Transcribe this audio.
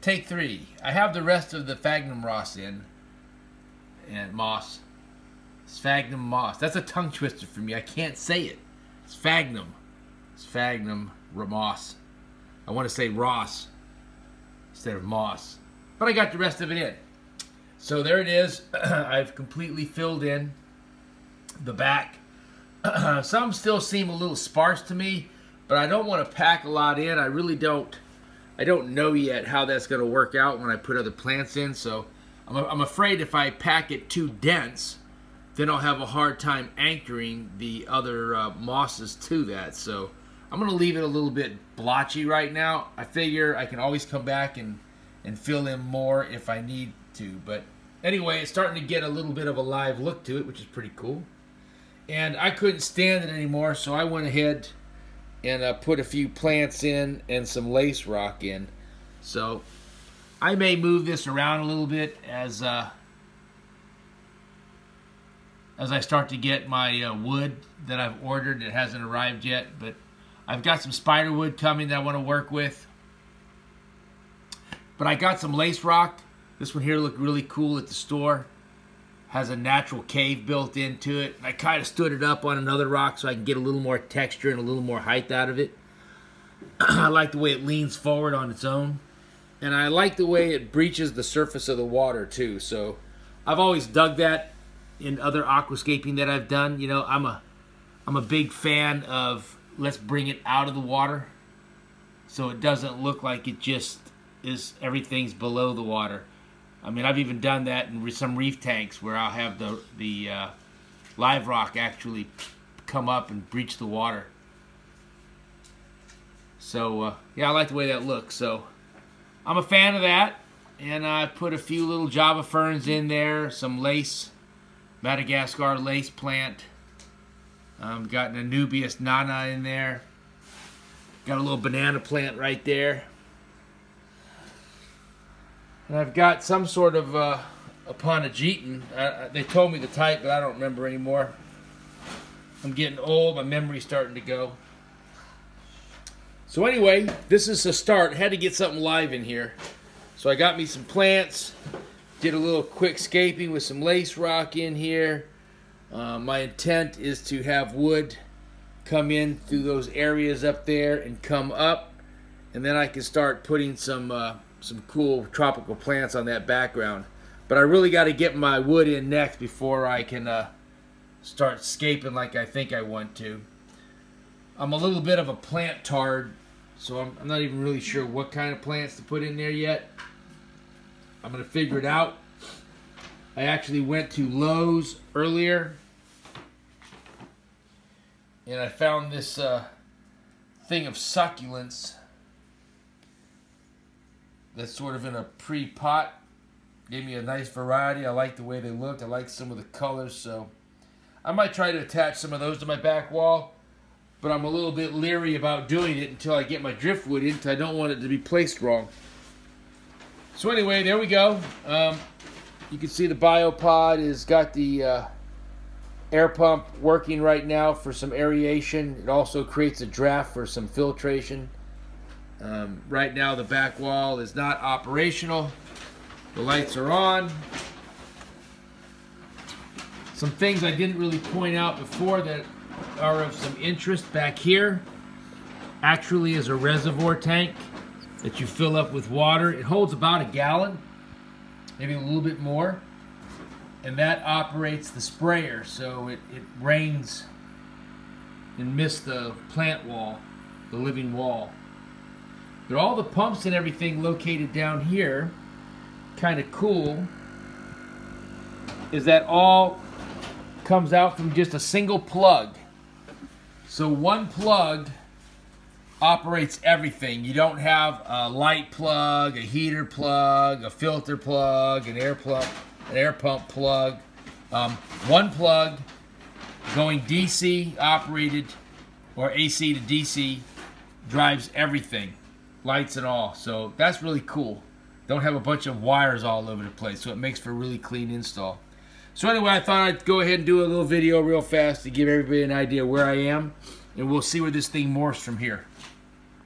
take 3. I have the rest of the sphagnum moss in. And moss. Sphagnum moss. That's a tongue twister for me. I can't say it. Sphagnum. Sphagnum moss. I want to say Ross instead of moss. But I got the rest of it in. So there it is. I've completely filled in the back. Some still seem a little sparse to me, but I don't want to pack a lot in. I really don't. I don't know yet how that's going to work out when I put other plants in. So I'm afraid if I pack it too dense, then I'll have a hard time anchoring the other mosses to that. So I'm going to leave it a little bit blotchy right now. I figure I can always come back and fill in more if I need to. But anyway, it's starting to get a little bit of a live look to it, which is pretty cool. And I couldn't stand it anymore, so I went ahead and put a few plants in and some lace rock in. So I may move this around a little bit as I start to get my wood that I've ordered. It hasn't arrived yet, but I've got some spider wood coming that I want to work with. But I got some lace rock. This one here looked really cool at the store. Has a natural cave built into it. I kind of stood it up on another rock so I can get a little more texture and a little more height out of it. I like the way it leans forward on its own. And I like the way it breaches the surface of the water too. So I've always dug that in other aquascaping that I've done. You know, I'm a big fan of let's bring it out of the water so it doesn't look like it just is everything's below the water. I mean, I've even done that in some reef tanks where I'll have the live rock actually come up and breach the water. So, yeah, I like the way that looks. So, I'm a fan of that. And I put a few little Java ferns in there, some lace, Madagascar lace plant. Got an Anubias nana in there. Got a little banana plant right there. And I've got some sort of Aponigeton. They told me the type, but I don't remember anymore. I'm getting old. My memory's starting to go. So anyway, this is a start. Had to get something live in here. So I got me some plants. Did a little quick scaping with some lace rock in here. My intent is to have wood come in through those areas up there and come up. And then I can start putting some cool tropical plants on that background. But I really got to get my wood in next before I can start scaping like I think I want to. I'm a little bit of a plant tard, so I'm not even really sure what kind of plants to put in there yet. I'm going to figure it out. I actually went to Lowe's earlier, and I found this thing of succulents that's sort of in a pre-pot. Gave me a nice variety. I like the way they look. I like some of the colors, so I might try to attach some of those to my back wall, but I'm a little bit leery about doing it until I get my driftwood in, because I don't want it to be placed wrong. So anyway, there we go. You can see the BIOPOD has got the air pump working right now for some aeration. It also creates a draft for some filtration. Right now the back wall is not operational. The lights are on. Some things I didn't really point out before that are of some interest back here actually is a reservoir tank that you fill up with water. It holds about a gallon, maybe a little bit more, and that operates the sprayer, so it rains and mists the plant wall, the living wall. But all the pumps and everything located down here, kind of cool, is that all comes out from just a single plug. So one plug operates everything. You don't have a light plug, a heater plug, a filter plug, an air pump plug. One plug going DC operated or AC to DC drives everything, lights and all. So that's really cool. Don't have a bunch of wires all over the place, so it makes for a really clean install. So anyway, I thought I'd go ahead and do a little video real fast to give everybody an idea where I am, and we'll see where this thing morphs from here.